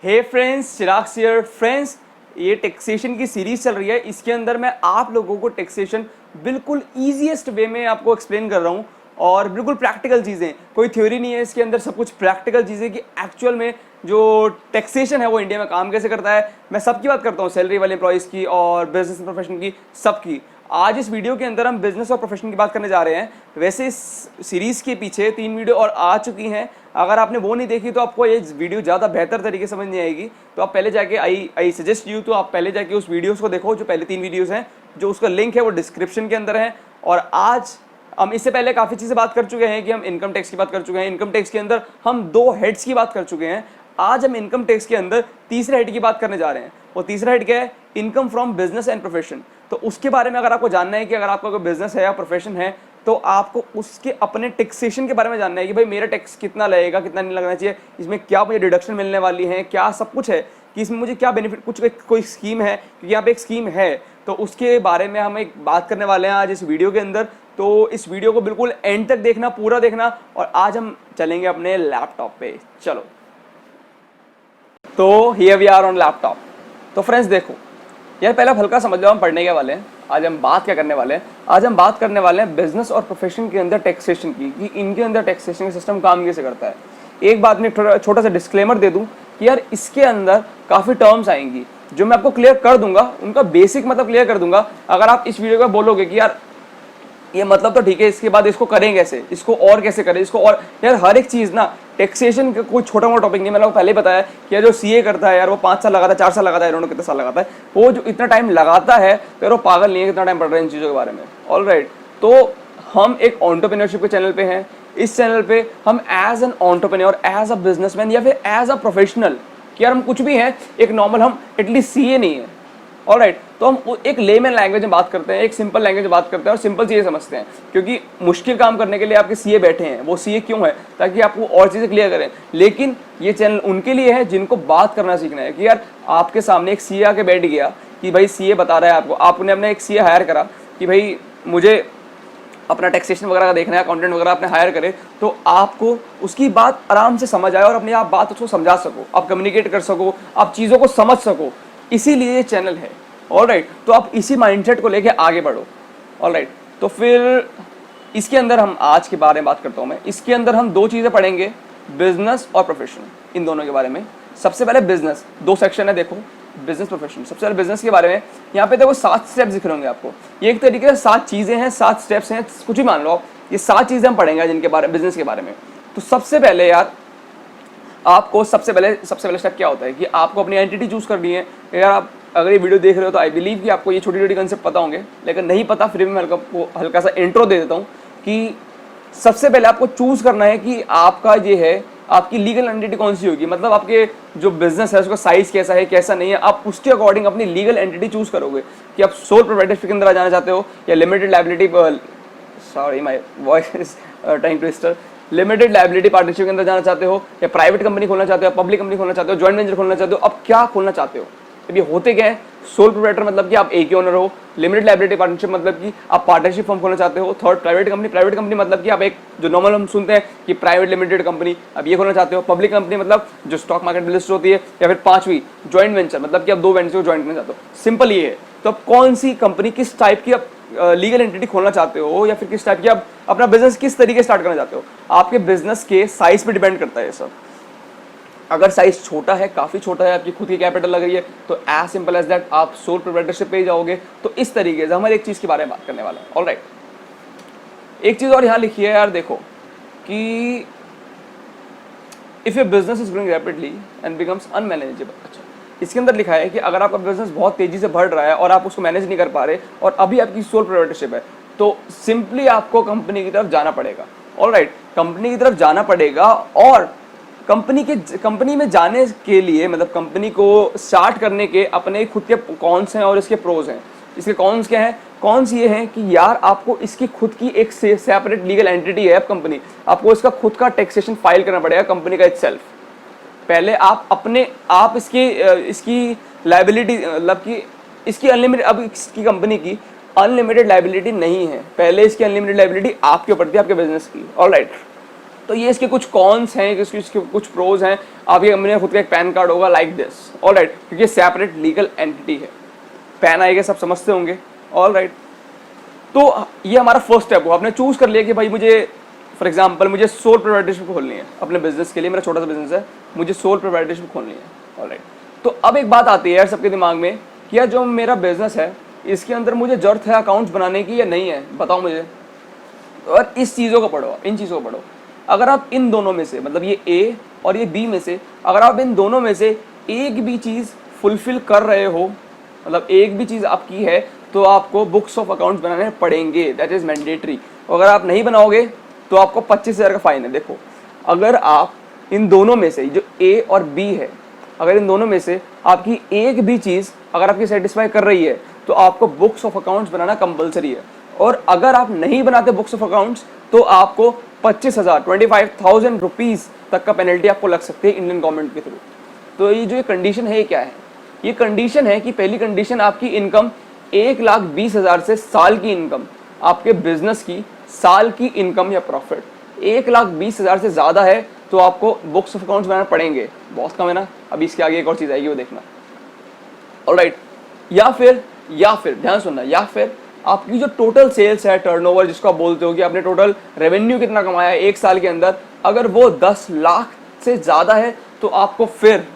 Hey friends, Chirag here. Friends, ये taxation की series चल रही है। इसके अंदर मैं आप लोगों को टैक्सेशन बिल्कुल ईजीएस्ट वे में आपको एक्सप्लेन कर रहा हूँ और बिल्कुल प्रैक्टिकल चीज़ें, कोई थ्योरी नहीं है इसके अंदर, सब कुछ प्रैक्टिकल चीज़ें कि एक्चुअल में जो टैक्सेशन है वो इंडिया में काम कैसे करता है। मैं सबकी बात करता हूँ, सैलरी वाले एम्प्लॉइज़ की और बिजनेस प्रोफेशन की, सबकी। आज इस वीडियो के अंदर हम बिजनेस और प्रोफेशन की बात करने जा रहे हैं। वैसे इस सीरीज़ के पीछे 3 वीडियो और आ चुकी हैं। अगर आपने वो नहीं देखी तो आपको ये वीडियो ज़्यादा बेहतर तरीके समझ नहीं आएगी। तो आप पहले जाके आई सजेस्ट यू तो आप पहले जाके उस वीडियोस को देखो, जो पहले 3 वीडियोस हैं, जो उसका लिंक है वो डिस्क्रिप्शन के अंदर है। और आज हम इससे पहले काफ़ी चीज़ें बात कर चुके हैं कि हम इनकम टैक्स की बात कर चुके हैं। इनकम टैक्स के अंदर हम 2 हेड्स की बात कर चुके हैं। आज हम इनकम टैक्स के अंदर तीसरे हेड की बात करने जा रहे हैं। वो तीसरा हेड क्या है? Income from business and profession. तो उसके बारे में अगर आपको जानना है कि अगर आपका कोई बिजनेस है या प्रोफेशन है तो आपको उसके अपने टैक्सेशन के बारे में जानना है कि भाई मेरा टैक्स कितना लगेगा, कितना नहीं लगना चाहिए, इसमें क्या मुझे डिडक्शन मिलने वाली है, क्या सब कुछ है कि इसमें मुझे क्या बेनिफिट, कुछ कोई स्कीम है, क्योंकि यहाँ पे एक स्कीम है। तो उसके बारे में हम एक बात करने वाले हैं आज इस वीडियो के अंदर। तो इस वीडियो को बिल्कुल एंड तक देखना, पूरा देखना। और आज हम चलेंगे अपने लैपटॉप पे। चलो, तो here we are on laptop. तो फ्रेंड्स देखो यार, पहले हल्का समझ लो हम पढ़ने के वाले हैं। आज हम बात क्या करने वाले हैं? आज हम बात करने वाले हैं बिजनेस और प्रोफेशन के अंदर टैक्सेशन की, कि इनके अंदर टैक्सेशन सिस्टम काम कैसे करता है। एक बात में छोटा सा डिस्क्लेमर दे दूं कि यार इसके अंदर काफ़ी टर्म्स आएंगी जो मैं आपको क्लियर कर दूंगा, उनका बेसिक मतलब क्लियर कर दूंगा। अगर आप इस वीडियो को बोलोगे कि यार ये मतलब तो ठीक है, इसके बाद इसको करें कैसे, इसको और कैसे करें, इसको और, यार हर एक चीज़ ना, टैक्सेशन का कोई छोटा मोटा टॉपिक नहीं। मैंने आपको पहले ही बताया कि यार जो सीए करता है यार वो 5 साल लगाता है, 4 साल लगाता है, इन्होंने कितने साल लगाता है, वो जो इतना टाइम लगाता है तो यार वो पागल नहीं है कितना टाइम पढ़ रहे हैं इन चीज़ों के बारे में। ऑलराइट, तो हम एक एंटरप्रेन्योरशिप के चैनल पे हैं। इस चैनल पे हम as an entrepreneur, as a businessman या फिर एज अ प्रोफेशनल, कि यार हम कुछ भी हैं, एक नॉर्मल, हम एटलीस्ट सीए नहीं है। ऑलराइट, तो हम एक लेमन लैंग्वेज में बात करते हैं, एक सिंपल लैंग्वेज में बात करते हैं और सिंपल चीज़ें समझते हैं। क्योंकि मुश्किल काम करने के लिए आपके सीए बैठे हैं। वो सीए क्यों है? ताकि आपको और चीज़ें क्लियर करें। लेकिन ये चैनल उनके लिए है जिनको बात करना सीखना है। कि यार आपके सामने एक सीए आके बैठ गया कि भाई सीए बता रहा है आपको, आपने अपने एक सीए हायर करा कि भाई मुझे अपना टैक्सेशन वगैरह का देखना है, अकाउंटेंट वगैरह आपने हायर करे, तो आपको उसकी बात आराम से समझ आए और अपनी आप बात उसको समझा सको, आप कम्युनिकेट कर सको, आप चीज़ों को समझ सको। इसीलिए ये चैनल है। ऑलराइट, तो आप इसी माइंडसेट को लेके आगे बढ़ो। ऑलराइट, तो फिर इसके अंदर हम आज के बारे में बात करता हूँ मैं। इसके अंदर हम 2 चीज़ें पढ़ेंगे, बिजनेस और प्रोफेशन, इन दोनों के बारे में। सबसे पहले बिजनेस, 2 सेक्शन है देखो, बिजनेस प्रोफेशन। सबसे पहले बिजनेस के बारे में यहाँ पे देखो 7 स्टेप्स दिख रहे होंगे आपको। ये एक तरीके से 7 चीज़ें हैं, 7 स्टेप्स हैं, कुछ ही मान लो। ये 7 चीज़ें हम पढ़ेंगे जिनके बारे में, बिजनेस के बारे में। तो सबसे पहले यार आपको सबसे पहले स्टेप क्या होता है कि आपको अपनी एंटिटी चूज करनी है। यार आप अगर ये वीडियो देख रहे हो तो आई बिलीव कि आपको ये छोटी छोटी कंसेप्ट पता होंगे, लेकिन नहीं पता फिर भी मैं हल्का सा इंट्रो दे देता हूँ कि सबसे पहले आपको चूज करना है कि आपका ये है, आपकी लीगल एंटिटी कौन सी होगी। मतलब आपके जो बिजनेस है उसका साइज कैसा है, कैसा नहीं है, आप उसके अकॉर्डिंग अपनी लीगल एंटिटी चूज करोगे कि आप सोल प्रोप्राइटरशिप के अंदर जाना चाहते हो या limited liability, sorry my voice is tongue twister, limited liability partnership के अंदर जाना चाहते हो, या प्राइवेट कंपनी खोलना चाहते हो, पब्लिक कंपनी खोलना चाहते हो, जॉइंट वेंचर खोलना चाहते हो, अब क्या खोलना चाहते हो। अब ये होते क्या है? सोल प्रोप्राइटर मतलब कि आप एक ही ओनर हो, लिमिटेड लायबिलिटी पार्टनरशिप मतलब कि आप पार्टनरशिप फॉर्म खोलना चाहते हो, थर्ड प्राइवेट कंपनी मतलब कि आप एक जो नॉर्मल हम सुनते हैं कि प्राइवेट लिमिटेड कंपनी, अब ये खोलना चाहते हो, पब्लिक कंपनी मतलब जो स्टॉक मार्केट में लिस्ट होती है, या फिर 5वीं जॉइंट वेंचर मतलब कि आप 2 वेंचर को ज्वाइंट करना चाहते हो। सिंपल ये है। तो अब कौन सी कंपनी, किस टाइप की आप लीगल एंटिटी खोलना चाहते हो, या फिर किस टाइप की आप अपना बिजनेस किस तरीके स्टार्ट करना चाहते हो, आपके बिजनेस के साइज पे डिपेंड करता है ये सब। अगर साइज छोटा है, काफ़ी छोटा है, आपकी खुद की कैपिटल लग रही है, तो एज सिंपल एज दैट आप सोल प्रोप्राइटरशिप पे ही जाओगे। तो इस तरीके से हम एक चीज़ के बारे में बात करने वाले हैं। ऑलराइट, एक चीज़ और यहाँ लिखी है यार, देखो कि if your business is growing rapidly and becomes unmanageable. अच्छा, इसके अंदर लिखा है कि अगर आपका बिजनेस बहुत तेज़ी से बढ़ रहा है और आप उसको मैनेज नहीं कर पा रहे और अभी आपकी सोल प्रोप्राइटरशिप है, तो सिंपली आपको कंपनी की तरफ जाना पड़ेगा। ऑलराइट, कंपनी की तरफ जाना पड़ेगा। और कंपनी में जाने के लिए, मतलब कंपनी को स्टार्ट करने के अपने खुद के कॉन्स हैं और इसके प्रोज हैं। इसके कॉन्स क्या हैं? कॉन्स ये हैं कि यार आपको इसकी खुद की एक सेपरेट लीगल एंटिटी है अब कंपनी, आपको इसका खुद का टैक्सेशन फाइल करना पड़ेगा कंपनी का इटसेल्फ। पहले आप इसकी लायबिलिटी, मतलब कि इसकी अनलिमिटेड, अब इसकी कंपनी की अनलिमिटेड लायबिलिटी नहीं है, पहले इसकी अनलिमिटेड लायबिलिटी आपके ऊपर थी, आपके बिजनेस की। ऑलराइट, तो ये इसके कुछ कॉन्स हैं, इसके कुछ प्रोज हैं। आप ये अपने खुद का एक पैन कार्ड होगा लाइक दिस, ऑलराइट, क्योंकि सेपरेट लीगल एंटिटी है। पैन आएगा, सब समझते होंगे, ऑलराइट। तो ये हमारा फर्स्ट स्टेप हुआ, आपने चूज कर लिया कि भाई मुझे फॉर एग्जांपल मुझे सोल प्रोप्राइटरशिप खोलनी है अपने बिजनेस के लिए, मेरा छोटा सा बिजनेस है, मुझे सोल प्रोप्राइटरशिप खोलनी है, ऑलराइट। तो अब एक बात आती है यार सबके दिमाग में कि यार जो मेरा बिजनेस है इसके अंदर मुझे जरूरत है अकाउंट्स बनाने की या नहीं है, बताओ मुझे। और इस चीज़ों को पढ़ो, इन चीज़ों को पढ़ो। अगर आप इन दोनों में से, मतलब ये ए और ये बी में से, अगर आप इन दोनों में से एक भी चीज़ फुलफिल कर रहे हो, मतलब एक भी चीज़ आपकी है, तो आपको बुक्स ऑफ अकाउंट्स बनाने पड़ेंगे, दैट इज़ मैंडेटरी। अगर आप नहीं बनाओगे तो आपको 25,000 का फाइन है। देखो, अगर आप इन दोनों में से, जो ए और बी है, अगर इन दोनों में से आपकी एक भी चीज़ अगर आपकी सेटिस्फाई कर रही है तो आपको books of accounts banana compulsory है। और अगर आप नहीं बनाते बुक्स ऑफ अकाउंट्स तो आपको 25,000 रुपीज़ तक का पेनल्टी आपको लग सकती है इंडियन गवर्नमेंट के थ्रू। तो ये जो कंडीशन है ये क्या है? ये कंडीशन है कि पहली कंडीशन आपकी इनकम 1,20,000 से साल की इनकम, आपके बिजनेस की साल की इनकम या प्रॉफिट 1,20,000 से ज़्यादा है तो आपको बुक्स ऑफ अकाउंट्स बनाना पड़ेंगे। बहुत कम है ना? अभी इसके आगे एक और चीज़ आएगी, वो देखना, ऑलराइट। या फिर ध्यान सुनना, या फिर आपकी जो टोटल सेल्स है, टर्नओवर जिसको आप बोलते हो कि आपने टोटल रेवेन्यू कितना कमाया है एक साल के अंदर, अगर वो 10 लाख से ज़्यादा है तो आपको फिर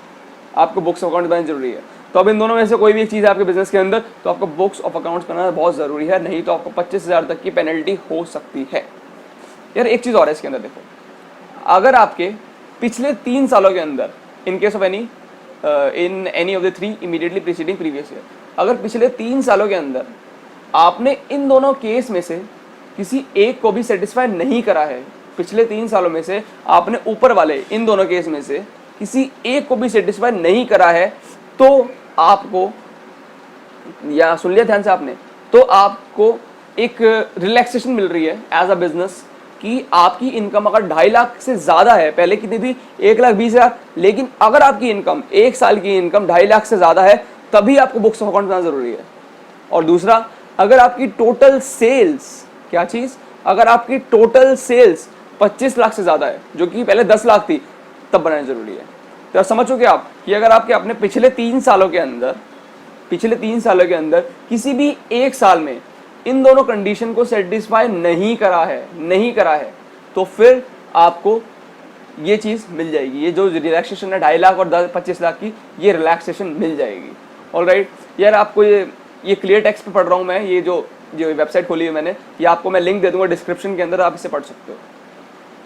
आपको बुक्स ऑफ अकाउंट्स बनाना जरूरी है। तो अब इन दोनों में से कोई भी एक चीज़ है आपके बिजनेस के अंदर तो आपको बुक्स ऑफ अकाउंट्स बनाना बहुत ज़रूरी है, नहीं तो आपको 25,000 तक की पेनल्टी हो सकती है। यार एक चीज़ और है इसके अंदर, देखो, अगर आपके पिछले 3 सालों के अंदर, in case of in any of the 3 immediately preceding previous year, अगर पिछले 3 सालों के अंदर आपने इन दोनों केस में से किसी एक को भी सेटिस्फाई नहीं करा है, पिछले 3 सालों में से आपने ऊपर वाले इन दोनों केस में से किसी एक को भी सेटिस्फाई नहीं करा है, तो आपको, या सुन लिया ध्यान से आपने, तो आपको एक रिलैक्सेशन मिल रही है एज अ बिजनेस कि आपकी इनकम अगर 2.5 लाख से ज़्यादा है, पहले कितनी थी 1,20,000, लेकिन अगर आपकी इनकम एक साल की इनकम 2.5 लाख से ज़्यादा है तभी आपको बुक्स ऑफ अकाउंट बनाना ज़रूरी है। और दूसरा, अगर आपकी टोटल सेल्स, क्या चीज़, अगर आपकी टोटल सेल्स 25 लाख से ज़्यादा है, जो कि पहले 10 लाख थी, तब बनाना ज़रूरी है। तो समझोगे आप कि अगर आपके अपने पिछले 3 सालों के अंदर किसी भी एक साल में इन दोनों कंडीशन को सेटिस्फाई नहीं करा है तो फिर आपको ये चीज़ मिल जाएगी, ये जो रिलैक्सेशन है 2.5 लाख और 25 लाख की, ये रिलैक्सेशन मिल जाएगी। ऑलराइट यार, आपको ये क्लियर टेक्स्ट पे पढ़ रहा हूँ मैं, ये जो वेबसाइट खोली है मैंने, ये आपको मैं लिंक दे दूंगा डिस्क्रिप्शन के अंदर, आप इसे पढ़ सकते हो।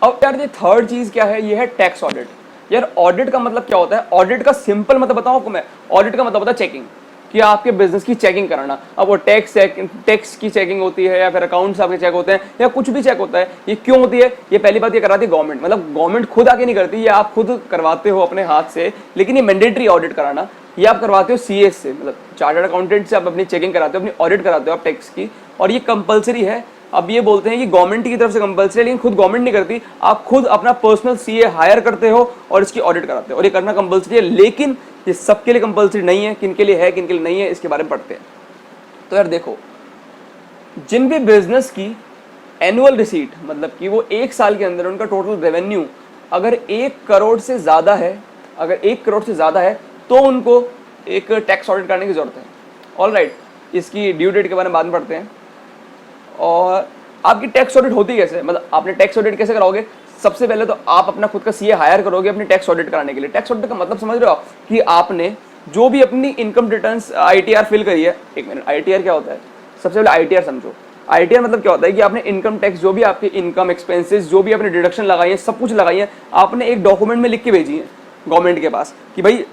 अब यार ये थर्ड चीज़ क्या है? ये है टैक्स ऑडिट। यार ऑडिट का मतलब क्या होता है? ऑडिट का सिंपल मतलब बताऊं आपको मैं, ऑडिट का मतलब होता है चेकिंग, कि आपके बिजनेस की चेकिंग कराना। अब वो टैक्स की चेकिंग होती है या फिर अकाउंट्स आपके चेक होते हैं या कुछ भी चेक होता है। ये क्यों होती है? ये पहली बात ये कराती है गवर्नमेंट, मतलब गवर्नमेंट खुद आके नहीं करती, ये आप खुद करवाते हो अपने हाथ से, लेकिन ये मैंडेटरी ऑडिट कराना ये आप करवाते हो सीएस से, मतलब चार्टर्ड अकाउंटेंट से आप अपनी चेकिंग कराते हो, अपनी ऑडिट कराते हो आप टैक्स की, और ये कंपलसरी है। अब ये बोलते हैं कि गवर्नमेंट की तरफ से कंपलसरी है, लेकिन खुद गवर्नमेंट नहीं करती, आप खुद अपना पर्सनल सीए हायर करते हो और इसकी ऑडिट कराते हो, और ये करना कंपलसरी है। लेकिन ये सबके लिए कंपलसरी नहीं है, किन के लिए है किन के लिए नहीं है, इसके बारे में पढ़ते हैं। तो यार देखो, जिन भी बिजनेस की एनुअल रिसीट, मतलब कि वो एक साल के अंदर उनका टोटल रेवेन्यू अगर 1 करोड़ से ज़्यादा है, अगर 1 करोड़ से ज़्यादा है तो उनको एक टैक्स ऑडिट करने की ज़रूरत है। ऑलराइट, इसकी ड्यू डेट के बारे में बाद में पढ़ते हैं। और आपकी टैक्स ऑडिट होती कैसे, मतलब आपने टैक्स ऑडिट कैसे कराओगे? सबसे पहले तो आप अपना खुद का सीए हायर करोगे अपनी टैक्स ऑडिट कराने के लिए। टैक्स ऑडिट का मतलब समझ रहे हो आप, कि आपने जो भी अपनी इनकम रिटर्न्स आईटीआर फिल करी है। एक मिनट, आईटीआर क्या होता है? सबसे पहले आईटीआर समझो। आईटीआर मतलब क्या होता है कि आपने इनकम टैक्स, जो भी आपके इनकम एक्सपेंसेस, जो भी आपने डिडक्शन लगाई है, सब कुछ लगाई है, आपने एक डॉक्यूमेंट में लिख के भेजी है गवर्नमेंट के पास कि भाई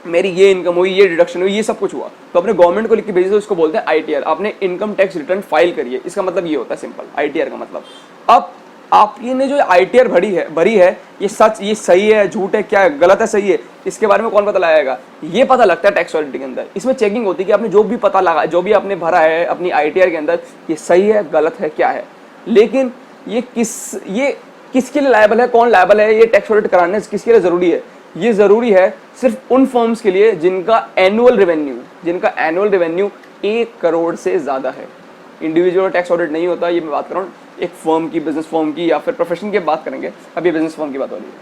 मेरी ये इनकम हुई, ये डिडक्शन हुई, ये सब कुछ हुआ, तो अपने गवर्नमेंट को लिख के भेजी, तो उसको बोलते हैं आईटीआर। आपने इनकम टैक्स रिटर्न फाइल करी है, इसका मतलब ये होता है सिंपल आईटीआर का मतलब। अब आपकी ने जो आईटीआर भरी है ये सच, ये सही है, झूठ है, क्या है, गलत है, सही है, इसके बारे में कौन पता लगाएगा? ये पता लगता है टैक्स ऑडिट के अंदर। इसमें चेकिंग होती है कि आपने जो भी पता लगा, जो भी आपने भरा है अपनी आईटीआर के अंदर, ये सही है, गलत है, क्या है। लेकिन ये किसके लिए लायबल है, कौन लायबल है, ये टैक्स ऑडिट कराने किसके लिए जरूरी है? ये जरूरी है सिर्फ उन फर्म्स के लिए जिनका एनुअल रेवेन्यू 1 करोड़ से ज्यादा है। इंडिविजुअल टैक्स ऑडिट नहीं होता। ये मैं बात कर रहा हूँ एक फर्म की, बिजनेस फर्म की या फिर प्रोफेशन की बात करेंगे, अभी बिजनेस फर्म की बात हो रही है।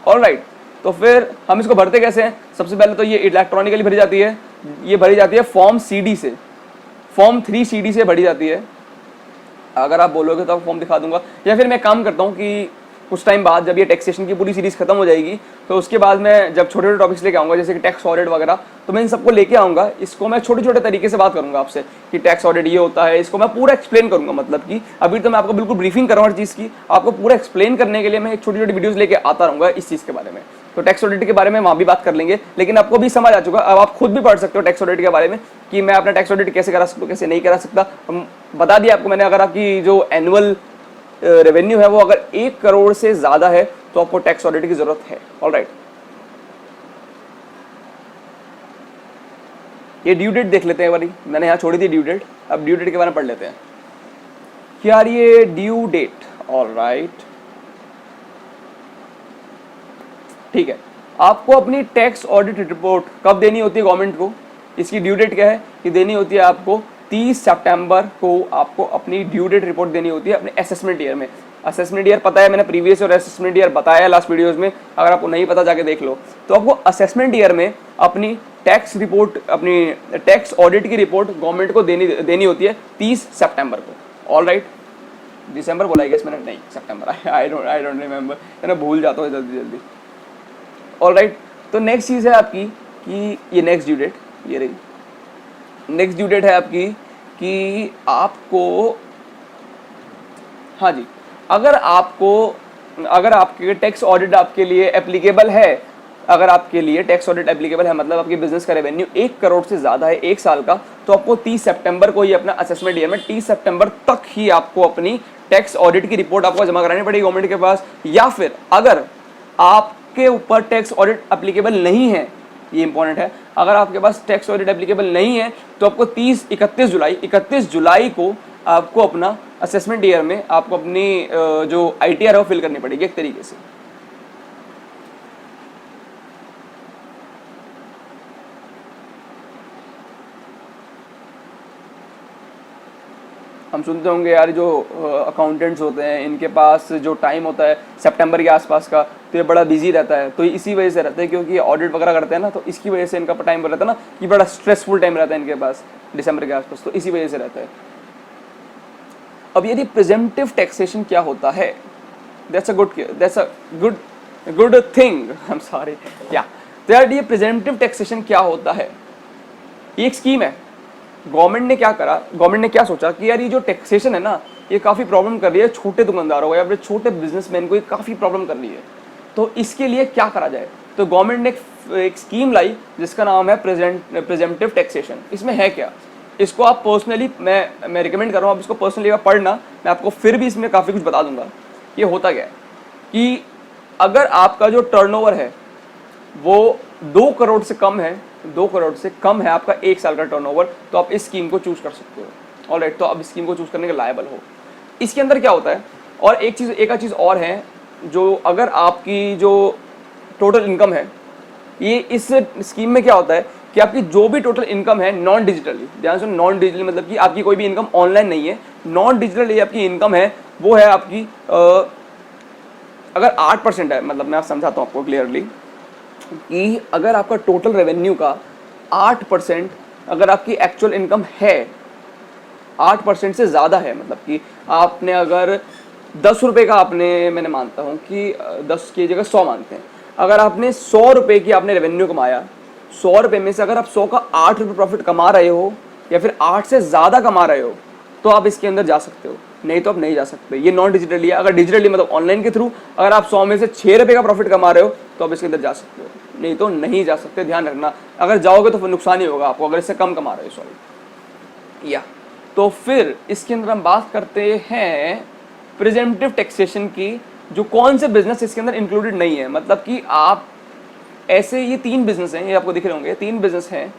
ऑलराइट, तो फिर हम इसको भरते कैसे हैं? सबसे पहले तो ये इलेक्ट्रॉनिकली भरी जाती है, ये भरी जाती है फॉर्म CD से, फॉर्म 3 CD से भरी जाती है। अगर आप बोलोगे तो आपको फॉर्म दिखा दूंगा, या फिर मैं काम करता हूँ कि कुछ टाइम बाद जब ये टैक्सेशन की पूरी सीरीज खत्म हो जाएगी तो उसके बाद मैं जब छोटे छोटे टॉपिक्स लेके आऊँगा जैसे कि टैक्स ऑडिट वगैरह, तो मैं इन सबको लेके आऊँगा। इसको मैं छोटे छोटे तरीके से बात करूँगा आपसे कि टैक्स ऑडिट ये होता है, इसको मैं पूरा एक्सप्लेन करूँगा। मतलब कि अभी तो मैं आपको बिल्कुल ब्रीफिंग कर रहा हूँ हर चीज़ की, आपको पूरा एक्सप्लेन करने के लिए मैं छोटी छोटी वीडियोज़ लेके आता रहूँगा इस चीज़ के बारे में। तो टैक्स ऑडिट के बारे में वहाँ भी बात कर लेंगे, लेकिन आपको भी समझ आ चुका, अब आप खुद भी पढ़ सकते हो टैक्स ऑडिट के बारे में कि मैं अपना टैक्स ऑडिट कैसे करा सकता हूँ, कैसे नहीं करा सकता। बता दिया आपको मैंने। अगर आपकी जो एनुअल रेवेन्यू है वो अगर 1 करोड़ से ज्यादा है तो आपको टैक्स ऑडिट की जरूरत है। ऑलराइट, ये ड्यू डेट देख लेते हैं बारी, मैंने यहाँ छोड़ी थी ड्यू डेट, अब ड्यू डेट के बारे में पढ़ लेते हैं। यार ये ड्यू डेट, ऑलराइट ठीक है, आपको अपनी टैक्स ऑडिट रिपोर्ट कब देनी होती है गवर्नमेंट को? इसकी ड्यू डेट क्या है कि देनी होती है आपको 30 सितंबर को आपको अपनी ड्यू डेट रिपोर्ट देनी होती है अपने असेसमेंट ईयर में। असेसमेंट ईयर पता है, मैंने प्रीवियस और असेसमेंट ईयर बताया लास्ट वीडियोस में, अगर आपको नहीं पता जाके देख लो। तो आपको असेसमेंट ईयर में अपनी टैक्स रिपोर्ट, अपनी टैक्स ऑडिट की रिपोर्ट गवर्नमेंट को देनी होती है 30 सितंबर को। ऑलराइट, दिसंबर बोला गया मैंने, नहीं सितंबर, आई डोंट रिमेंबर, मैंने भूल जाता हूँ जल्दी जल्दी। ऑलराइट, तो नेक्स्ट चीज़ है आपकी कि ये नेक्स्ट ड्यू डेट, ये रही नेक्स्ट ड्यू डेट है आपकी कि आपको, हाँ जी, अगर आपके टैक्स ऑडिट आपके लिए एप्लीकेबल है, अगर आपके लिए टैक्स ऑडिट एप्लीकेबल है मतलब आपके बिजनेस का रेवेन्यू 1 करोड़ से ज़्यादा है 1 साल का, तो आपको 30 सितंबर को ही अपना असेसमेंट ईयर में 30 सितंबर तक ही आपको अपनी टैक्स ऑडिट की रिपोर्ट आपको जमा करानी पड़ेगी गवर्नमेंट के पास। या फिर अगर आपके ऊपर टैक्स ऑडिट एप्लीकेबल नहीं है, ये इंपॉर्टेंट है, अगर आपके पास टैक्स ऑडिट एप्लीकेबल नहीं है तो आपको 31 जुलाई को आपको अपना असेसमेंट ईयर में आपको अपनी जो ITR है वो फिल करनी पड़ेगी एक तरीके से। हम सुनते होंगे यार जो अकाउंटेंट्स होते हैं इनके पास जो टाइम होता है सितंबर के आसपास का, तो ये बड़ा बिजी रहता है। तो इसी वजह से रहता है क्योंकि ऑडिट वगैरह करते हैं ना, तो इसकी वजह से इनका टाइम रहता है ना कि बड़ा स्ट्रेसफुल टाइम रहता है इनके पास दिसंबर के आसपास, तो इसी वजह से रहता है। अब यदि प्रिजेम्पटिव टैक्सेशन क्या होता है, that's a good thing, I am sorry, या यार ये प्रिजेम्पटिव टैक्सेशन क्या होता है? ये एक स्कीम है। गवर्नमेंट ने क्या करा, गवर्नमेंट ने क्या सोचा कि यार ये जो टैक्सेशन है ना ये काफ़ी प्रॉब्लम कर रही है छोटे दुकानदारों को या फिर छोटे बिजनेसमैन को, ये काफ़ी प्रॉब्लम कर रही है, तो इसके लिए क्या करा जाए? तो गवर्नमेंट ने एक स्कीम लाई जिसका नाम है प्रिजेम्पटिव टैक्सेशन। इसमें है क्या, इसको आप पर्सनली, मैं रिकमेंड कर रहा हूँ आप इसको पर्सनली पढ़ना, मैं आपको फिर भी इसमें काफ़ी कुछ बता दूंगा। ये होता क्या है कि अगर आपका जो टर्नओवर है वो 2 करोड़ से कम है, 2 करोड़ से कम है आपका 1 साल का टर्नओवर, तो आप इस स्कीम को चूज कर सकते हो। ऑलराइट, तो आप इस स्कीम को चूज करने के लायबल हो। इसके अंदर क्या होता है, और एक चीज़ और है, जो अगर आपकी जो टोटल इनकम है, ये इस स्कीम में क्या होता है कि आपकी जो भी टोटल इनकम है नॉन डिजिटली, ध्यान से, नॉन डिजिटली मतलब कि आपकी कोई भी इनकम ऑनलाइन नहीं है, नॉन डिजिटली आपकी इनकम है, वो है आपकी अगर 8% है, मतलब मैं समझाता हूँ आपको क्लियरली कि अगर आपका टोटल रेवेन्यू का 8% अगर आपकी एक्चुअल इनकम है, 8% से ज़्यादा है, मतलब कि आपने अगर 10 रुपये का आपने, मैंने मानता हूँ कि 10 की जगह 100 मानते हैं, अगर आपने 100 रुपये की आपने रेवेन्यू कमाया, 100 रुपये में से अगर आप 100 का 8 रुपये प्रॉफिट कमा रहे हो या फिर 8 से ज़्यादा कमा रहे हो, तो आप इसके अंदर जा सकते हो, नहीं तो आप नहीं जा सकते। ये नॉन डिजिटली है। अगर डिजिटली मतलब ऑनलाइन के थ्रू अगर आप 100 में से 6 रुपये का प्रॉफिट कमा रहे हो तो आप इसके अंदर जा सकते हो, नहीं तो नहीं जा सकते। ध्यान रखना, अगर जाओगे तो फिर नुकसान ही होगा आपको, अगर इससे कम कमा रहे हो, सॉरी। या तो फिर इसके अंदर हम बात करते हैं प्रिजेम्पटिव टैक्सेशन की, जो कौन से बिजनेस इसके अंदर इंक्लूडेड नहीं है। मतलब कि आप ऐसे, ये 3 बिजनेस हैं, ये आपको दिख रहे होंगे, 3 बिजनेस हैं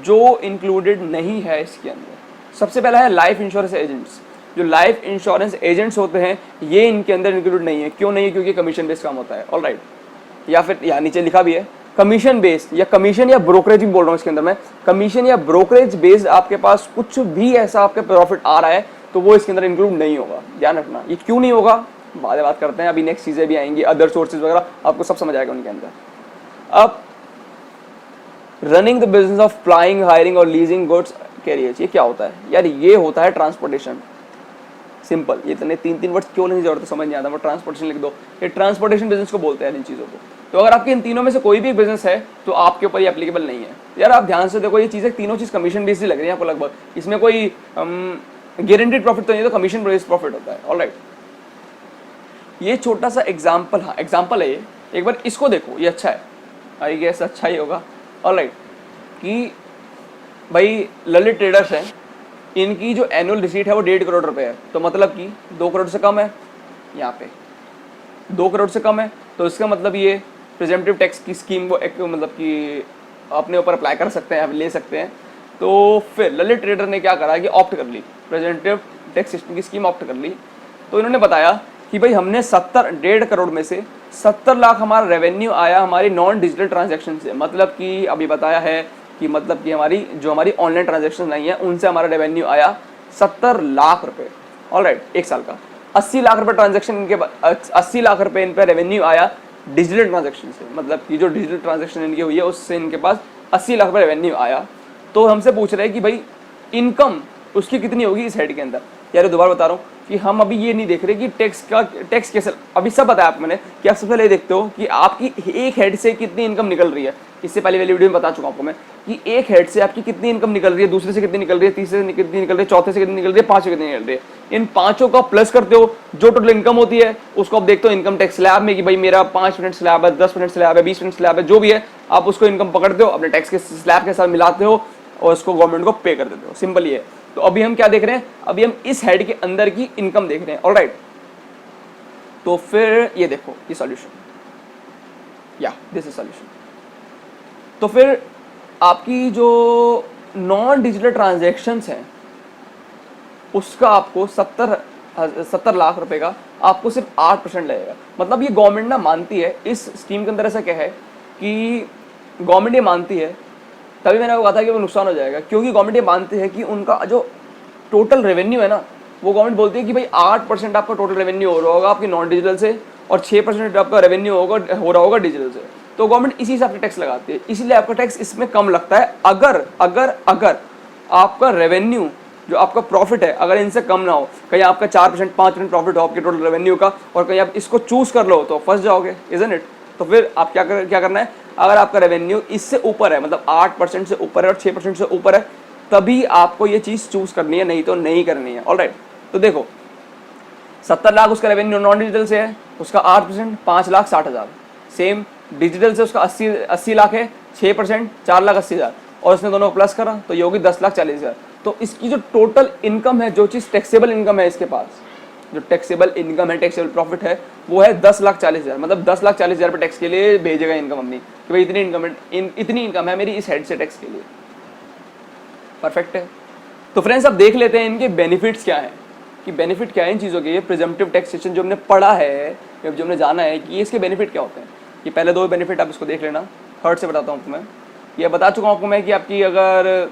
जो इंक्लूडेड नहीं है इसके अंदर। सबसे पहला है लाइफ इंश्योरेंस एजेंट्स। जो लाइफ इंश्योरेंस एजेंट्स होते हैं ये इनके अंदर इंक्लूड नहीं है। क्यों नहीं है? क्योंकि कमीशन बेस्ड काम होता है। ऑलराइट, या फिर यहाँ नीचे लिखा भी है कमीशन बेस्ड या कमीशन या ब्रोकरेज भी बोल रहा हूँ इसके अंदर मैं, कमीशन या ब्रोकरेज बेस्ड आपके पास कुछ भी ऐसा आपके प्रॉफिट आ रहा है तो वो इसके अंदर इंक्लूड नहीं होगा। ध्यान रखना, ये क्यों नहीं होगा बाद में बात करते हैं, अभी नेक्स्ट चीजें भी आएंगी, अदर सोर्सेज वगैरह आपको सब समझ आएगा उनके अंदर। अब running the business of flying, hiring और लीजिंग गुड्स कैरियर्स, ये क्या होता है यार? ये होता है ट्रांसपोर्टेशन। सिंपल, ये इतने 3 वर्ड्स क्यों नहीं जरूरत समझ नहीं आता, वो ट्रांसपोर्टेशन लिख दो। ये ट्रांसपोर्टेशन बिजनेस को बोलते हैं इन चीज़ों को। तो अगर आपके इन तीनों में से कोई भी बिजनेस है तो आपके ऊपर ये एप्लीकेबल नहीं है। यार आप ध्यान से देखो, ये चीज़ें तीनों चीज़ कमीशन बेस्ड लग रही है आपको लगभग, इसमें कोई गारंटीड प्रॉफिट तो नहीं है, तो कमीशन बेस्ड प्रॉफिट होता है। ऑलराइट, ये छोटा सा एग्जाम्पल, हाँ एग्जाम्पल है ये, एक बार इसको देखो, ये अच्छा है, आई गेस अच्छा ही होगा। ऑलराइट, कि भाई ललित ट्रेडर्स हैं, इनकी जो एनुअल रिसीट है वो 1.5 करोड़ रुपए है, तो मतलब कि 2 करोड़ से कम है, यहाँ पे 2 करोड़ से कम है, तो इसका मतलब ये प्रिजेम्पटिव टैक्स की स्कीम वो एक मतलब कि अपने ऊपर अप्लाई कर सकते हैं, ले सकते हैं। तो फिर ललित ट्रेडर ने क्या करा कि ऑप्ट कर ली, प्रेजेंटिव टैक्स सिस्टम की स्कीम ऑप्ट कर ली। तो इन्होंने बताया कि भाई हमने 1.5 करोड़ में से 70 लाख हमारा रेवेन्यू आया हमारी नॉन डिजिटल ट्रांजैक्शन से, मतलब कि अभी बताया है कि मतलब कि हमारी ऑनलाइन ट्रांजैक्शन नहीं है उनसे हमारा रेवेन्यू आया 70 लाख रुपए। ऑलराइट, एक साल का 80 लाख रुपए ट्रांजैक्शन इनके 80 लाख रुपए इन पर रेवेन्यू आया डिजिटल ट्रांजैक्शन से, मतलब कि जो डिजिटल ट्रांजैक्शन इनकी हुई है उससे इनके पास 80 लाख रुपए रेवेन्यू आया। तो हमसे पूछ रहे हैं कि भाई इनकम उसकी कितनी होगी इस हेड के अंदर। यार दोबारा बता रहा हूँ कि हम अभी ये नहीं देख रहे कि टैक्स कैसे, अभी सब बताया आपको मैंने कि आप सबसे पहले देखते हो कि आपकी एक हेड से कितनी इनकम निकल रही है। इससे पहले वाली वीडियो में बता चुका हूँ आपको मैं कि एक हेड से आपकी कितनी इनकम निकल रही है, दूसरे से कितनी निकल रही है, तीसरे से कितनी निकल रही है, चौथे से कितनी निकल रही है, पांचवें कितनी निकल रही है। इन पांचों का प्लस करते हो, जो टोटल इनकम होती है उसको आप देखते हो इनकम टैक्स स्लैब में कि भाई मेरा 5% स्लैब है, 10% स्लैब है, 20% स्लैब है, जो भी है आप उसको इनकम पकड़ते हो, अपने टैक्स के स्लैब के साथ मिलाते हो और उसको गवर्नमेंट को पे कर देते हो। सिंपल ये है। तो अभी हम क्या देख रहे हैं, अभी हम इस हेड के अंदर की इनकम देख रहे हैं। ऑलराइट, तो फिर ये देखो ये सॉल्यूशन, या दिस इज सॉल्यूशन। तो फिर आपकी जो नॉन डिजिटल ट्रांजैक्शंस हैं उसका आपको 70 लाख रुपए का आपको सिर्फ 8% लगेगा। मतलब ये गवर्नमेंट ना मानती है, इस स्कीम के अंदर ऐसा क्या है कि गवर्नमेंट ये मानती है, तभी मैंने आपको कहा था कि वो नुकसान हो जाएगा, क्योंकि गवर्नमेंट ये मानती है कि उनका जो टोटल रेवेन्यू है ना, वो गवर्नमेंट बोलती है कि भाई 8% आपका टोटल रेवेन्यू हो रहा होगा आपकी नॉन डिजिटल से और 6% आपका रेवेन्यू हो रहा होगा डिजिटल से। तो गवर्नमेंट इसी हिसाब से टैक्स लगाती है, इसीलिए आपका टैक्स इसमें कम लगता है। अगर आपका रेवेन्यू जो आपका प्रॉफिट है अगर इनसे कम ना हो, कहीं आपका 4% 5% प्रॉफिट हो आपके टोटल रेवेन्यू का और कहीं आप इसको चूज कर लो तो फंस जाओगे, इजंट इट। तो फिर आप क्या करना है, अगर आपका रेवेन्यू इससे ऊपर है, मतलब 8% से ऊपर है और 6% से ऊपर है, तभी आपको ये चीज चूज करनी है, नहीं तो नहीं करनी है। ऑलराइट, तो देखो 70 लाख उसका रेवेन्यू नॉन डिजिटल से है, उसका 8% 5,60,000, सेम डिजिटल से उसका 80 लाख है, 6% 4,80,000 और उसने दोनों प्लस करा तो ये होगी 10,40,000। तो इसकी जो टोटल इनकम है, जो चीज टैक्सेबल इनकम है इसके पास, जो टैक्सेबल इनकम है, टैक्सेबल प्रॉफिट है, वो है 10,40,000। मतलब 10,40,000 पे टैक्स के लिए भेजेगा इनकम अपनी कि भाई इतनी इनकम है मेरी इस हेड से टैक्स के लिए। परफेक्ट है। तो फ्रेंड्स अब देख लेते हैं इनके बेनिफिट्स क्या हैं, कि बेनिफिट क्या है इन चीज़ों के। ये प्रिजम्पटिव टैक्सेशन जो हमने पढ़ा है, जो हमने जाना है कि इसके बेनिफिट क्या होते हैं। ये पहले 2 बेनिफिट आप इसको देख लेना, थर्ड से बताता हूँ तुम्हें। ये बता चुका हूँ आपको मैं कि आपकी अगर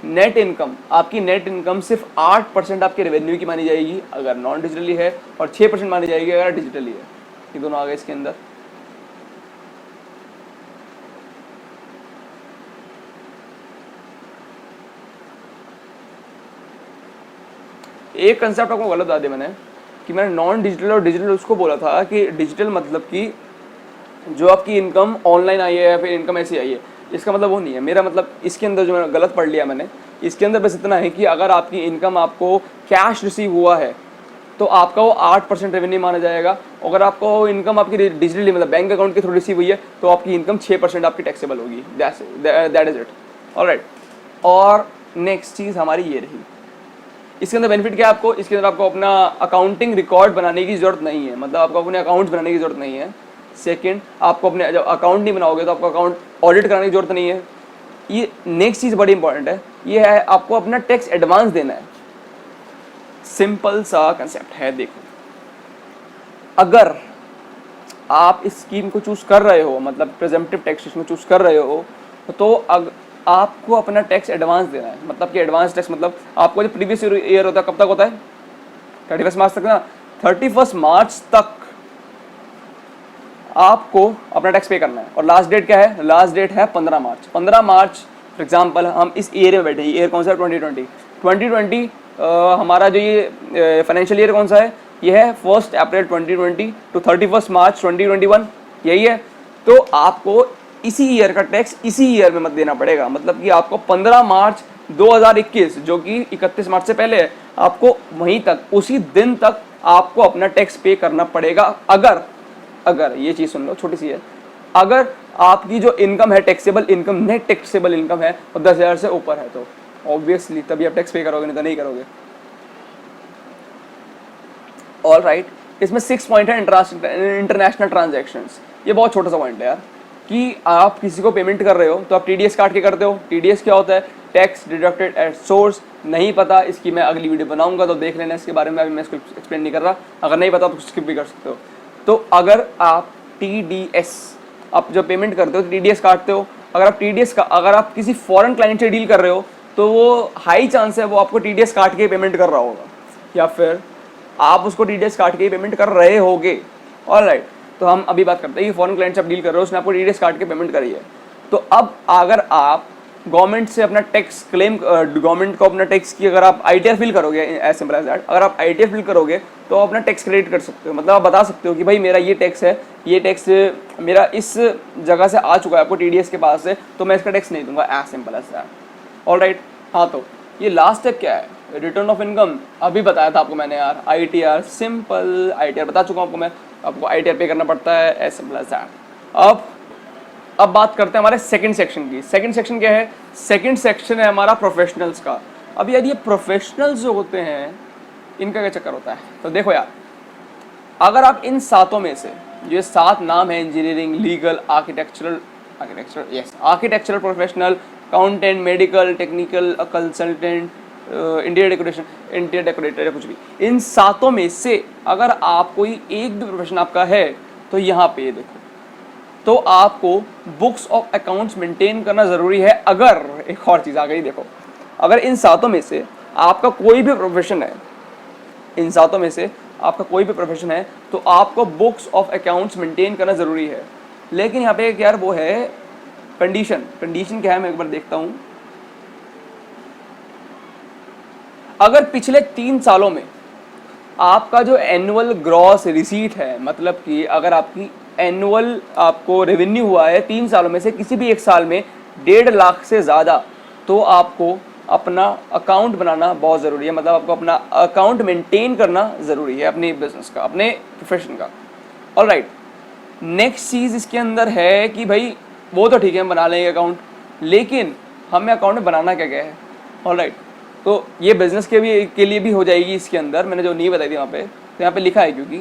आपकी नेट इनकम सिर्फ 8% आपके रेवेन्यू की मानी जाएगी अगर नॉन डिजिटली है, और 6% मानी जाएगी अगर डिजिटली है। ये दोनों आ गए इसके अंदर। एक कंसेप्ट आपको गलत बता दिया मैंने कि मैंने नॉन डिजिटल और डिजिटल उसको बोला था कि डिजिटल मतलब कि जो आपकी इनकम ऑनलाइन आई है या फिर इनकम ऐसी आई है, इसका मतलब वो नहीं है। मेरा मतलब इसके अंदर जो मैंने गलत पढ़ लिया मैंने, इसके अंदर बस इतना है कि अगर आपकी इनकम आपको कैश रिसीव हुआ है तो आपका वो 8% रेवेन्यू माना जाएगा। अगर आपको इनकम आपकी डिजिटली मतलब बैंक अकाउंट के थ्रू रिसीव हुई है तो आपकी इनकम 6% आपकी टैक्सेबल होगी। That is it. ऑलराइट, और नेक्स्ट चीज़ हमारी ये रही, इसके अंदर बेनिफिट क्या है आपको, इसके अंदर आपको अपना अकाउंटिंग रिकॉर्ड बनाने की जरूरत नहीं है, मतलब आपको अपने अकाउंट्स बनाने की जरूरत नहीं है। सेकंड, आपको अपने जब अकाउंट नहीं बनाओगे तो आपको अकाउंट ऑडिट कराने की जरूरत नहीं है। ये नेक्स्ट चीज़ बड़ी इंपॉर्टेंट है, ये है आपको अपना टैक्स एडवांस देना है। सिंपल सा कंसेप्ट है, देखो अगर आप इस स्कीम को चूज कर रहे हो, मतलब प्रेजेंटिव टैक्सेशन को चूज कर रहे हो, तो आपको अपना टैक्स एडवांस देना है। मतलब कि एडवांस टैक्स मतलब आपको जो प्रीवियस ईयर होता है कब तक होता है, 31 मार्च तक ना, 31 मार्च तक आपको अपना टैक्स पे करना है। और लास्ट डेट क्या है, लास्ट डेट है 15 मार्च। 15 मार्च फॉर एग्जांपल हम इस ईयर में बैठे हैं, ईयर कौन सा है, 2020 हमारा जो ये फाइनेंशियल ईयर कौन सा है, ये है 1 अप्रैल 2020 टू 31 मार्च 2021, यही है। तो आपको इसी ईयर का टैक्स इसी ईयर में मत देना पड़ेगा। मतलब कि आपको 15 मार्च 2021 जो कि 31 मार्च से पहले है, आपको वहीं तक उसी दिन तक आपको अपना टैक्स पे करना पड़ेगा। अगर ये चीज सुन लो, छोटी सी है, अगर आपकी जो इनकम है taxable income, net taxable income है वो 10,000 से ऊपर है, तो ऑब्वियसली तभी आप टैक्स पे करोगे, नहीं तो नहीं करोगे। ऑल राइट, इसमें 6 पॉइंट है इंटरनेशनल ट्रांजैक्शंस। ये बहुत छोटा सा पॉइंट है यार, कि आप किसी को पेमेंट कर रहे हो तो आप टीडीएस काट के करते हो। टीडीएस क्या होता है, टैक्स डिडक्टेड एट सोर्स। नहीं पता, इसकी मैं अगली वीडियो बनाऊंगा तो देख लेना इसके बारे में, अभी मैं इसको एक्सप्लेन नहीं कर रहा। अगर नहीं पता तो स्किप भी कर सकते हो। तो अगर आप टीडीएस आप जो पेमेंट करते हो तो टीडीएस काटते हो। अगर आप किसी फॉरेन क्लाइंट से डील कर रहे हो तो वो हाई चांस है वो आपको टीडीएस काट के पेमेंट कर रहा होगा, या फिर आप उसको टीडीएस काट के पेमेंट कर रहे होगे। ऑलराइट, तो हम अभी बात करते हैं कि फॉरेन क्लाइंट से आप डील कर रहे हो, उसने आपको टीडीएस काट के पेमेंट करी है। तो अब अगर आप गवर्नमेंट से अपना टैक्स क्लेम, गवर्नमेंट को अपना टैक्स की अगर आप आईटीआर फिल करोगे, एज सिंपल एज दैट, अगर आप आईटीआर फिल करोगे तो अपना टैक्स क्रेडिट कर सकते हो। मतलब आप बता सकते हो कि भाई मेरा ये टैक्स है, ये टैक्स मेरा इस जगह से आ चुका है आपको टीडीएस के पास से, तो मैं इसका टैक्स नहीं दूंगा, as simple as that. Alright, हाँ, तो ये लास्ट स्टेप क्या है, रिटर्न ऑफ इनकम। अभी बताया था आपको मैंने यार, आईटीआर, सिंपल आईटीआर बता चुका हूँ आपको मैं, आपको आईटीआर पे करना पड़ता है, एज सिंपल एज दैट। अब बात करते हैं हमारे सेकंड सेक्शन की। सेकंड सेक्शन क्या है, सेकंड सेक्शन है हमारा प्रोफेशनल्स का। अब यार ये प्रोफेशनल्स जो होते हैं इनका क्या चक्कर होता है, तो देखो यार, अगर आप इन सातों में से, जो 7 नाम है, engineering, legal, architectural professional, accountant, medical, technical, consultant, interior decorator या कुछ भी, इन सातों में से अगर आप कोई एक भी प्रोफेशन आपका है तो यहाँ पे देखो, तो आपको बुक्स ऑफ अकाउंट्स मेंटेन करना जरूरी है। अगर एक और चीज आ गई, देखो, अगर इन सातों में से आपका कोई भी प्रोफेशन है, इन सातों में से आपका कोई भी प्रोफेशन है, तो आपको बुक्स ऑफ अकाउंट्स मेंटेन करना जरूरी है। लेकिन यहाँ पे एक यार वो है कंडीशन क्या है, मैं एक बार देखता हूं। अगर पिछले 3 सालों में आपका जो एनुअल ग्रॉस रिसीट है, मतलब कि अगर आपकी एनुअल आपको रेवेन्यू हुआ है 3 सालों में से किसी भी एक साल में 1.5 लाख से ज़्यादा, तो आपको अपना अकाउंट बनाना बहुत ज़रूरी है। मतलब आपको अपना अकाउंट मेंटेन करना ज़रूरी है, अपने बिजनेस का, अपने प्रोफेशन का। ऑलराइट, नेक्स्ट चीज़ इसके अंदर है कि भाई वो तो ठीक है हम बना लेंगे अकाउंट, लेकिन हमें अकाउंट में बनाना क्या क्या है। ऑलराइट, तो ये बिजनेस के लिए भी हो जाएगी इसके अंदर, मैंने जो नहीं बताई थी वहाँ पे, तो यहाँ पे लिखा है क्योंकि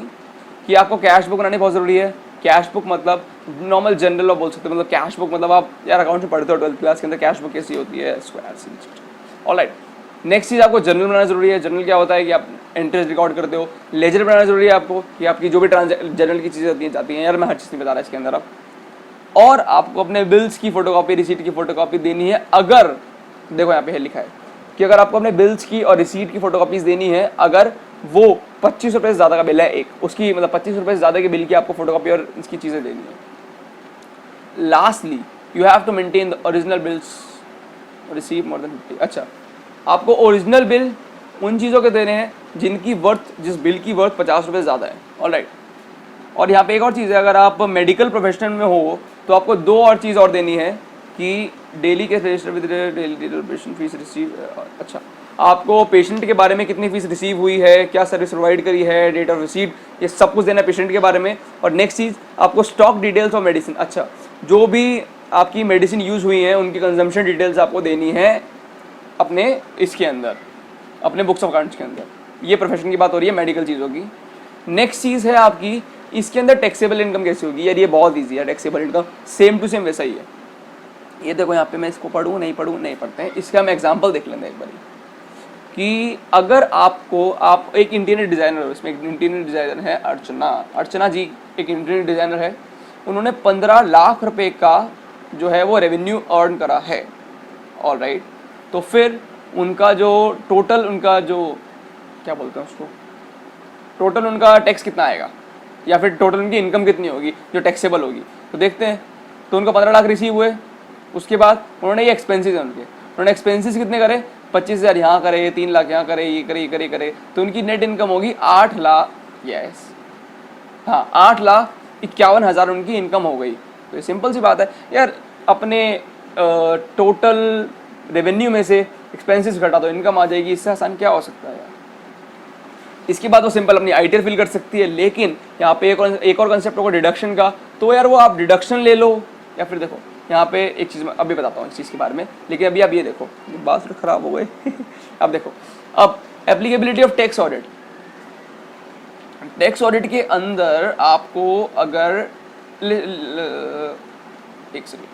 कि आपको कैश बुक बनानी बहुत ज़रूरी है। कैश बुक मतलब नॉर्मल जनरल बोल सकते हो, मतलब कैश बुक मतलब आप यार अकाउंट में पढ़ते हो 12th क्लास के अंदर, कैश बुक कैसी होती है, ऑलराइट। नेक्स्ट चीज़ आपको जर्नल बनाना जरूरी है। जर्नल क्या होता है कि आप इंटरेस्ट रिकॉर्ड करते हो। लेजर बनाना जरूरी है आपको, कि आपकी जो भी जर्नल की चीज़ें जाती हैं, यार मैं हर चीज़ नहीं बता रहा इसके अंदर आप। और आपको अपने बिल्स की फोटोकॉपी, रिसीट की फोटोकॉपी देनी है। अगर देखो यहाँ पे लिखा है कि अगर आपको अपने बिल्स की और रिसीट की फोटोकॉपीज देनी है, अगर वो 25 रुपये से ज़्यादा का बिल है एक, उसकी मतलब 25 रुपये से ज़्यादा के बिल की आपको फोटोकॉपी और इसकी चीज़ें देनी है। Lastly you have to maintain the original bills receive more than 50। अच्छा, आपको ओरिजिनल बिल उन चीज़ों के देने हैं जिनकी वर्थ, जिस बिल की वर्थ 50 रुपये से ज़्यादा है। ऑलराइट, और यहाँ पे एक और चीज़ है, अगर आप मेडिकल प्रोफेशनल में हो तो आपको 2 और चीज़ और देनी है कि डेली के register with daily fees receive. अच्छा, आपको पेशेंट के बारे में कितनी फीस रिसीव हुई है, क्या सर्विस प्रोवाइड करी है, डेट ऑफ रिसीट, ये सब कुछ देना है पेशेंट के बारे में। और नेक्स्ट चीज़ आपको स्टॉक डिटेल्स ऑफ मेडिसिन। अच्छा, जो भी आपकी मेडिसिन यूज़ हुई है उनकी कंजम्पशन डिटेल्स आपको देनी है अपने इसके अंदर, अपने बुक्स ऑफ अकाउंट्स के अंदर। ये प्रोफेशन की बात हो रही है मेडिकल चीज़ों की। नेक्स्ट चीज़ है आपकी इसके अंदर टैक्सेबल इनकम कैसी होगी। यार ये बहुत ईजी है, taxable income same to same वैसा ही है। ये देखो यहाँ पे मैं इसको पढ़ूँ नहीं पढ़ते हैं, इसका हम एग्जाम्पल देख लेंगे एक बार कि अगर आप एक इंटीरियर डिज़ाइनर हो, इसमें एक इंटीरियर डिज़ाइनर है अर्चना जी, एक इंटीरियर डिज़ाइनर है, उन्होंने 15 लाख रुपए का जो है वो रेवेन्यू अर्न करा है, ऑल राइट। तो फिर उनका जो टोटल, उनका जो क्या बोलते हैं उसको, टोटल उनका टैक्स कितना आएगा, या फिर टोटल उनकी इनकम कितनी होगी जो टैक्सेबल होगी, तो देखते हैं। तो उनको 15 लाख रिसीव हुए, उसके बाद उन्होंने ये एक्सपेंसेस हैं उन्होंने एक्सपेंसेस कितने करे, 25,000 यहाँ करे, 3 लाख यहाँ करे, ये करे, ये करे, करे, तो उनकी नेट इनकम होगी 8 लाख, यस हाँ 8,51,000 उनकी इनकम हो गई। तो ये सिंपल सी बात है यार, अपने टोटल रेवेन्यू में से एक्सपेंसेस घटा दो, इनकम आ जाएगी, इससे आसान क्या हो सकता है यार। इसके बाद वो सिंपल अपनी आईटीआर फिल कर सकती है, लेकिन यहाँ पे एक और कंसेप्ट होगा डिडक्शन का, तो यार वो आप डिडक्शन ले लो, या फिर देखो यहाँ पे एक चीज़ मैं अभी बताता हूँ इस चीज़ के बारे में, लेकिन अभी आप ये देखो, बात थोड़ी खराब हो गई अब देखो, अब applicability of tax audit. Tax audit के अंदर आपको अगर एक सेकंड,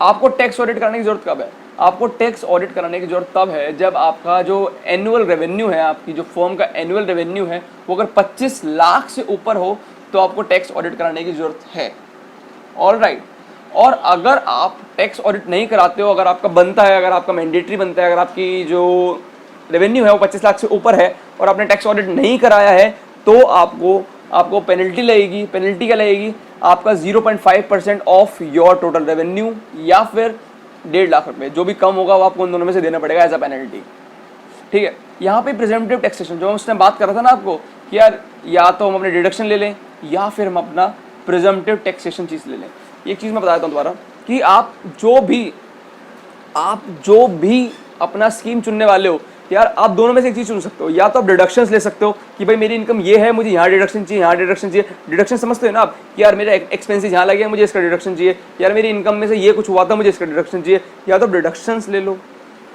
आपको टैक्स ऑडिट करने की जरूरत कब है, आपको टैक्स ऑडिट कराने की जरूरत तब है जब आपका जो एनुअल रेवेन्यू है, आपकी जो फर्म का एनुअल रेवेन्यू है वो अगर 25 लाख से ऊपर हो तो आपको टैक्स ऑडिट कराने की जरूरत है, ऑल राइट। और अगर आप टैक्स ऑडिट नहीं कराते हो, अगर आपका बनता है, अगर आपका मैंडेटरी बनता है, अगर आपकी जो रेवेन्यू है वो 25 लाख से ऊपर है और आपने टैक्स ऑडिट नहीं कराया है, तो आपको पेनल्टी लगेगी। पेनल्टी क्या लगेगी, आपका 0.5% ऑफ योर टोटल रेवेन्यू, या फिर 1.5 लाख रुपए, जो भी कम होगा वो आपको उन दोनों में से देना पड़ेगा एज अ पेनल्टी, ठीक है। यहाँ पे प्रिजम्पटिव टैक्सेशन, जो हम उसने बात कर रहा था ना आपको कि यार या तो हम अपने डिडक्शन ले लें या फिर हम अपना प्रिजम्पटिव टैक्सेशन चीज़ ले लें। एक चीज़ मैं बता देता हूँ दोबारा कि आप जो भी अपना स्कीम चुनने वाले हो, यार आप दोनों में से एक चीज़ चुन सकते हो, या तो आप डिडक्शंस ले सकते हो कि भाई मेरी इनकम ये है, मुझे यहाँ डिडक्शन चाहिए, यहाँ डिडक्शन चाहिए। डिडक्शन समझते हो ना आप कि यार मेरा एक्सपेंसेस यहाँ लगे, मुझे इसका डिडक्शन चाहिए, यार मेरी इनकम में से ये कुछ हुआ था, मुझे इसका डिडक्शन चाहिए। या तो डिडक्शंस ले लो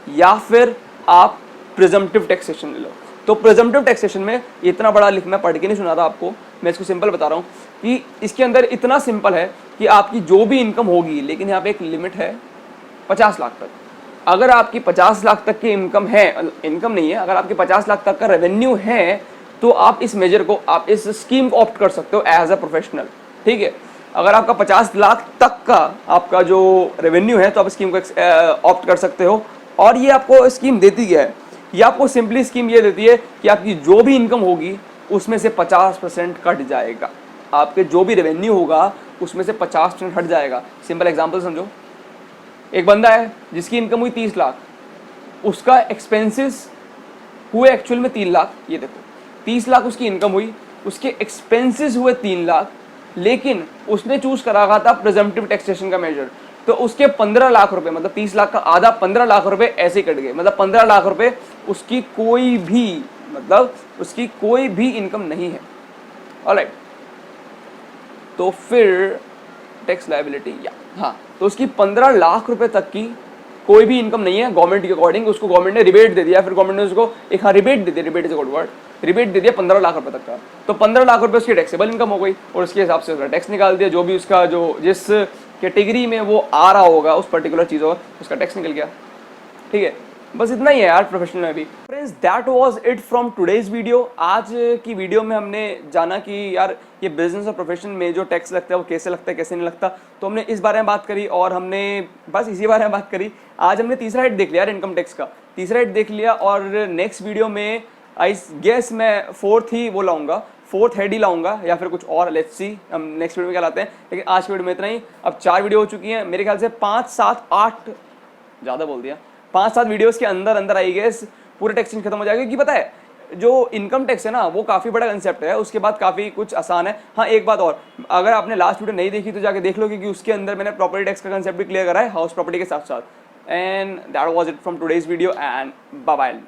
या फिर आप प्रिजम्पटिव टैक्सेशन ले लो। तो प्रिजम्पटिव टैक्सेशन में इतना बड़ा लिख मैं पढ़ के नहीं सुना था आपको, मैं इसको सिंपल बता रहा हूँ कि इसके अंदर इतना सिंपल है कि आपकी जो भी इनकम होगी, लेकिन यहाँ पे एक लिमिट है 50 लाख तक। अगर आपकी 50 लाख तक की इनकम है, इनकम नहीं है, अगर आपके 50 लाख तक का रेवेन्यू है, तो आप इस मेजर को, आप इस स्कीम को ऑप्ट कर सकते हो एज अ प्रोफेशनल, ठीक है। अगर आपका 50 लाख तक का आपका जो रेवेन्यू है तो आप स्कीम को ऑप्ट कर सकते हो। और ये आपको स्कीम देती क्या है, ये आपको सिंपली स्कीम ये देती है कि आपकी जो भी इनकम होगी उसमें से 50% कट जाएगा, आपके जो भी रेवेन्यू होगा उसमें से 50% हट जाएगा। सिंपल एग्जांपल समझो, एक बंदा है जिसकी इनकम हुई 30 लाख, उसका एक्सपेंसेस हुए एक्चुअल में 3 लाख। ये देखो 30 लाख उसकी इनकम हुई, उसके एक्सपेंसेस हुए 3 लाख, लेकिन उसने चूज करा था प्रिजम्पटिव टैक्सेशन का मेजर, तो उसके 15 लाख रुपए, मतलब 30 लाख का आधा 15 लाख रुपए ऐसे कट गए। मतलब 15 लाख रुपए उसकी कोई भी इनकम नहीं है, ऑलराइट। तो फिर टैक्स लायबिलिटी, या हाँ, तो उसकी 15 लाख रुपए तक की कोई भी इनकम नहीं है गवर्नमेंट के अकॉर्डिंग। उसको गवर्नमेंट ने रिबेट दे दिया, फिर गवर्नमेंट ने उसको एक रिबेट दे दिया, rebate is a good word, rebate दे दिया 15 लाख रुपए तक का। तो 15 लाख रुपए उसकी टैक्सेबल इनकम हो गई और उसके हिसाब से उसका टैक्स निकाल दिया, जो भी उसका जो जिस कैटेगरी में वो आ रहा होगा उस पर्टिकुलर चीज़ होगा उसका टैक्स निकल गया, ठीक है। बस इतना ही है यार प्रोफेशनल में भी। Friends that was it from today's video. आज की वीडियो में हमने जाना कि यार ये बिजनेस और प्रोफेशन में जो टैक्स लगता है वो कैसे लगता है, कैसे नहीं लगता, तो हमने इस बारे में बात करी और हमने बस इसी बारे में बात करी। आज हमने तीसरा हेड देख लिया यार, इनकम टैक्स का तीसरा हेड देख लिया, और नेक्स्ट वीडियो में आई गेस मैं फोर्थ हेड ही लाऊंगा या फिर कुछ और, लेट्स सी हम नेक्स्ट वीडियो में क्या लाते हैं। लेकिन आज की वीडियो में इतना ही। अब 4 वीडियो हो चुकी हैं मेरे ख्याल से, 5, 7, 8 ज़्यादा बोल दिया, 5-7 वीडियोस के अंदर आई गेस पूरे टैक्सेशन खत्म हो जाएगा। क्योंकि पता है जो इनकम टैक्स है ना वो काफ़ी बड़ा कंसेप्ट है, उसके बाद काफ़ी कुछ आसान है। हाँ एक बात और, अगर आपने लास्ट वीडियो नहीं देखी तो जाके देख लो, क्योंकि उसके अंदर मैंने प्रॉपर्टी टैक्स का कंसेप्ट भी क्लियर करा है हाउस प्रॉपर्टी के साथ साथ। And that was it from today's video and bye bye.